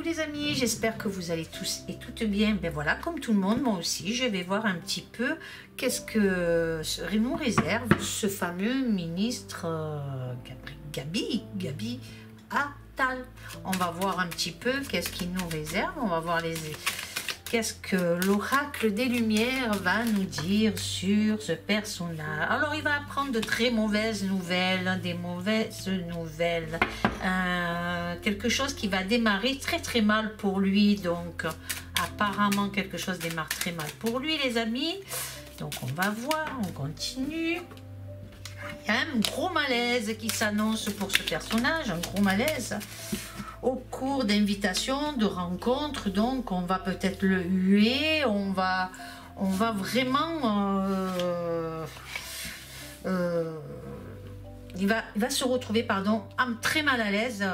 les amis, j'espère que vous allez tous et toutes bien. Ben voilà, comme tout le monde, moi aussi, je vais voir un petit peu qu'est-ce que nous réserve ce fameux ministre Gabi Attal. On va voir un petit peu qu'est-ce qu'il nous réserve, on va voir qu'est-ce que l'oracle des Lumières va nous dire sur ce personnage. Alors, il va apprendre de très mauvaises nouvelles, des mauvaises nouvelles. Quelque chose qui va démarrer très très mal pour lui. Donc, apparemment, quelque chose démarre très mal pour lui, les amis. Donc, on va voir, on continue. Il y a un gros malaise qui s'annonce pour ce personnage, un gros malaise. Au cours d'invitations, de rencontres, donc on va peut-être le huer, on va vraiment... il va se retrouver, pardon, très mal à l'aise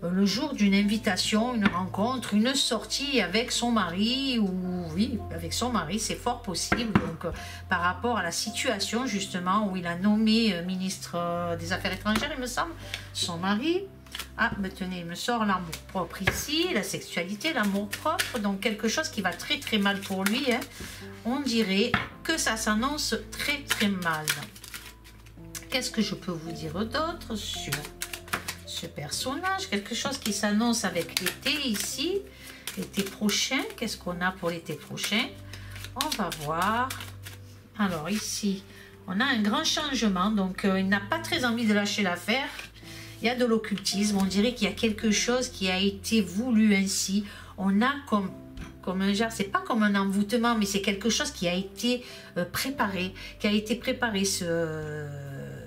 le jour d'une invitation, une rencontre, une sortie avec son mari, ou oui, avec son mari, c'est fort possible. Donc, par rapport à la situation, justement, où il a nommé ministre des Affaires étrangères, il me semble, son mari. Ah, mais tenez, il me sort l'amour propre ici, la sexualité, l'amour propre, donc quelque chose qui va très très mal pour lui. Hein. On dirait que ça s'annonce très très mal. Qu'est-ce que je peux vous dire d'autre sur ce personnage? Quelque chose qui s'annonce avec l'été ici, l'été prochain. Qu'est-ce qu'on a pour l'été prochain? On va voir. Alors ici, on a un grand changement, donc il n'a pas très envie de lâcher l'affaire. Il y a de l'occultisme, on dirait qu'il y a quelque chose qui a été voulu ainsi. On a comme un genre, c'est pas comme un envoûtement, mais c'est quelque chose qui a été préparé,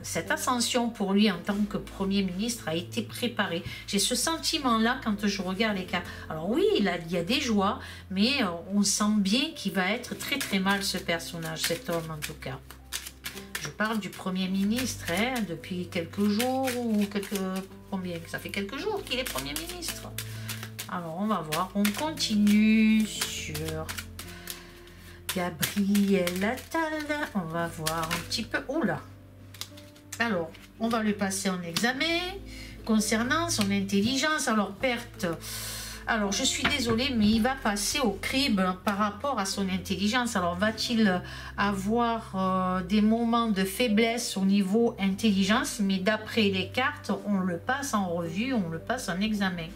cette ascension pour lui en tant que Premier ministre a été préparée. J'ai ce sentiment-là quand je regarde les cartes. Alors oui, il y a des joies, mais on sent bien qu'il va être très très mal ce personnage, cet homme en tout cas. Je parle du Premier ministre, hein, depuis quelques jours, ou combien? Ça fait quelques jours qu'il est Premier ministre. Alors, on va voir. On continue sur Gabriel Attal. On va voir un petit peu. Oula! Alors, on va le passer en examen concernant son intelligence. Alors, perte. Alors, je suis désolée, mais il va passer au crible par rapport à son intelligence. Alors, va-t-il avoir des moments de faiblesse au niveau intelligence? Mais d'après les cartes, on le passe en revue, on le passe en examen.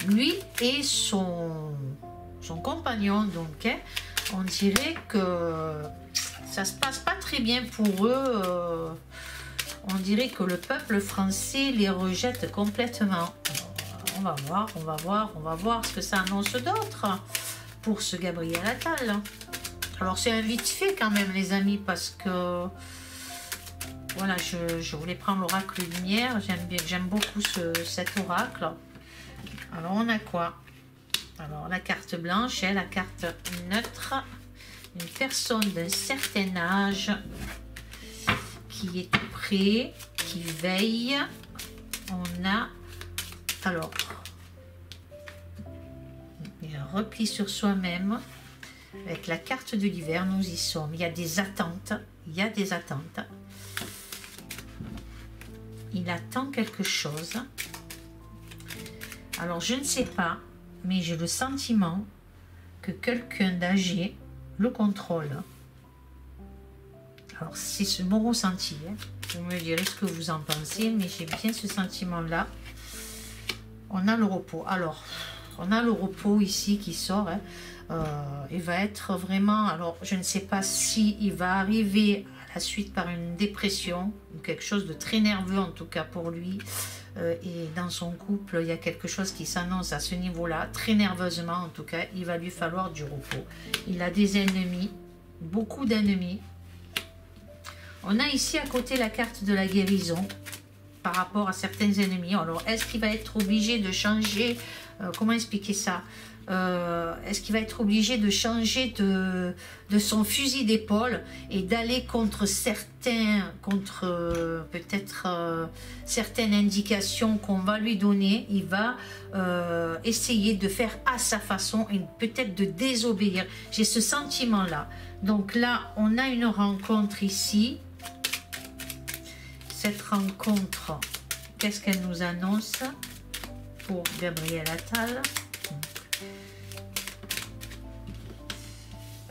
Lui et son compagnon, donc, hein, on dirait que ça se passe pas très bien pour eux. On dirait que le peuple français les rejette complètement. On va voir ce que ça annonce d'autre pour ce Gabriel Attal. Alors, c'est un vite fait quand même, les amis, parce que voilà, je voulais prendre l'oracle lumière. J'aime beaucoup cet oracle. Alors, on a quoi? Alors, la carte blanche et la carte neutre. Une personne d'un certain âge qui est tout près, qui veille. On a... Alors, il y a un repli sur soi-même. Avec la carte de l'hiver, nous y sommes. Il y a des attentes. Il y a des attentes. Il attend quelque chose. Alors, je ne sais pas, mais j'ai le sentiment que quelqu'un d'âgé le contrôle. Alors, c'est mon ressenti. Hein. Vous me direz ce que vous en pensez, mais j'ai bien ce sentiment-là. On a le repos. Alors, on a le repos ici qui sort. Hein. Il va être vraiment... Alors, je ne sais pas si il va arriver à la suite par une dépression ou quelque chose de très nerveux, en tout cas pour lui. Et dans son couple, il y a quelque chose qui s'annonce à ce niveau-là. Très nerveusement, en tout cas, il va lui falloir du repos. Il a des ennemis, beaucoup d'ennemis. On a ici à côté la carte de la guérison par rapport à certains ennemis. Alors, est-ce qu'il va être obligé de changer, comment expliquer ça? Est-ce qu'il va être obligé de changer de son fusil d'épaule et d'aller contre certaines indications qu'on va lui donner? Il va essayer de faire à sa façon et peut-être de désobéir. J'ai ce sentiment-là. Donc là, on a une rencontre ici. Cette rencontre, qu'est-ce qu'elle nous annonce? pour Gabriel Attal.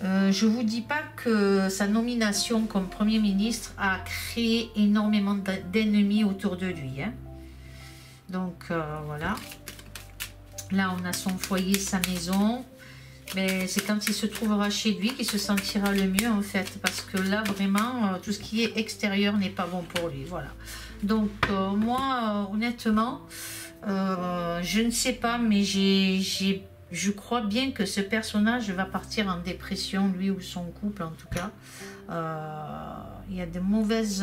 Je ne vous dis pas que sa nomination comme Premier ministre a créé énormément d'ennemis autour de lui. Hein. Donc voilà. Là, on a son foyer, sa maison. Mais c'est quand il se trouvera chez lui qu'il se sentira le mieux en fait. Parce que là, vraiment, tout ce qui est extérieur n'est pas bon pour lui. Voilà. Donc moi, honnêtement, je ne sais pas, mais je crois bien que ce personnage va partir en dépression, lui ou son couple en tout cas. Il y a de mauvaises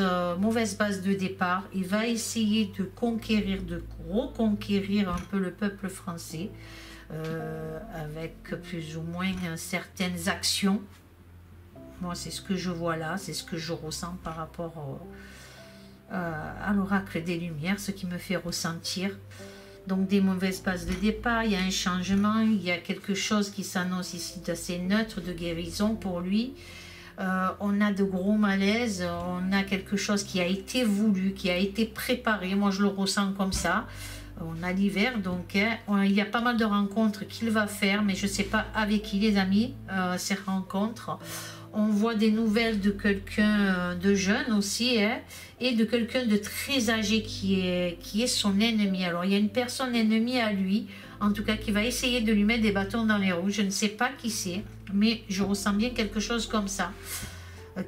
bases de départ. Il va essayer de conquérir, de reconquérir un peu le peuple français avec plus ou moins certaines actions. Moi, c'est ce que je vois là, c'est ce que je ressens par rapport à l'oracle des Lumières, ce qui me fait ressentir. Donc des mauvaises bases de départ, il y a un changement, il y a quelque chose qui s'annonce ici d'assez neutre, de guérison pour lui. On a de gros malaises, on a quelque chose qui a été voulu, qui a été préparé, moi je le ressens comme ça. On a l'hiver, donc il y a pas mal de rencontres qu'il va faire, mais je ne sais pas avec qui les amis, ces rencontres. On voit des nouvelles de quelqu'un de jeune aussi, hein, et de quelqu'un de très âgé qui est son ennemi. Alors il y a une personne ennemie à lui, en tout cas qui va essayer de lui mettre des bâtons dans les roues. Je ne sais pas qui c'est, mais je ressens bien quelque chose comme ça.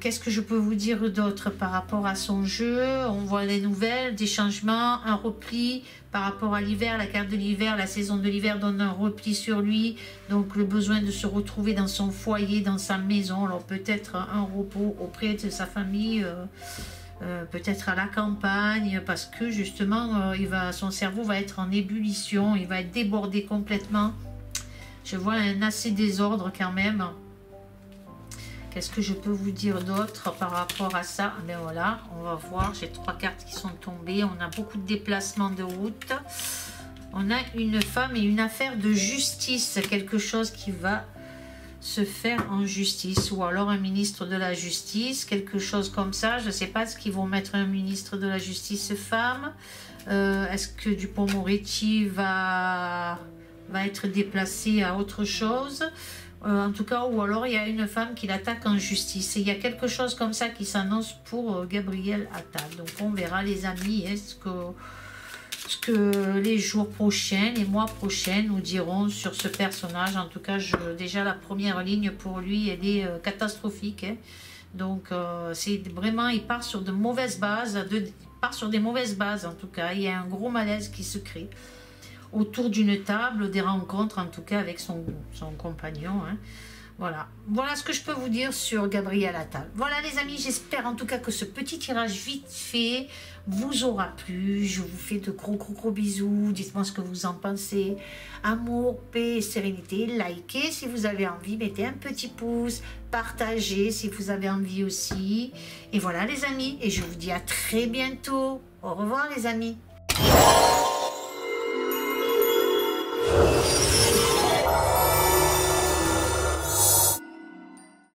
Qu'est-ce que je peux vous dire d'autre par rapport à son jeu? On voit des nouvelles, des changements, un repli par rapport à l'hiver, la carte de l'hiver, la saison de l'hiver donne un repli sur lui. Donc le besoin de se retrouver dans son foyer, dans sa maison. Alors peut-être un repos auprès de sa famille, peut-être à la campagne, parce que justement son cerveau va être en ébullition, il va être débordé complètement. Je vois un assez désordre quand même. Qu'est-ce que je peux vous dire d'autre par rapport à ça? Ben voilà, on va voir. J'ai 3 cartes qui sont tombées. On a beaucoup de déplacements de route. On a une femme et une affaire de justice. Quelque chose qui va se faire en justice. Ou alors un ministre de la justice. Quelque chose comme ça. Je ne sais pas ce qu'ils vont mettre un ministre de la justice femme. Est-ce que Dupond-Moretti va être déplacé à autre chose? En tout cas, ou alors il y a une femme qui l'attaque en justice. Et il y a quelque chose comme ça qui s'annonce pour Gabriel Attal. Donc on verra les amis, ce que les jours prochains, les mois prochains nous diront sur ce personnage. En tout cas, déjà la première ligne pour lui, elle est catastrophique. Hein. Donc c'est vraiment, il part sur de mauvaises bases, sur des mauvaises bases en tout cas. Il y a un gros malaise qui se crée autour d'une table, des rencontres en tout cas avec son compagnon. Hein. Voilà ce que je peux vous dire sur Gabriel Attal. Voilà les amis, j'espère en tout cas que ce petit tirage vite fait vous aura plu. Je vous fais de gros bisous. Dites-moi ce que vous en pensez. Amour, paix, sérénité. Likez si vous avez envie. Mettez un petit pouce. Partagez si vous avez envie aussi. Et voilà les amis. Et je vous dis à très bientôt. Au revoir les amis.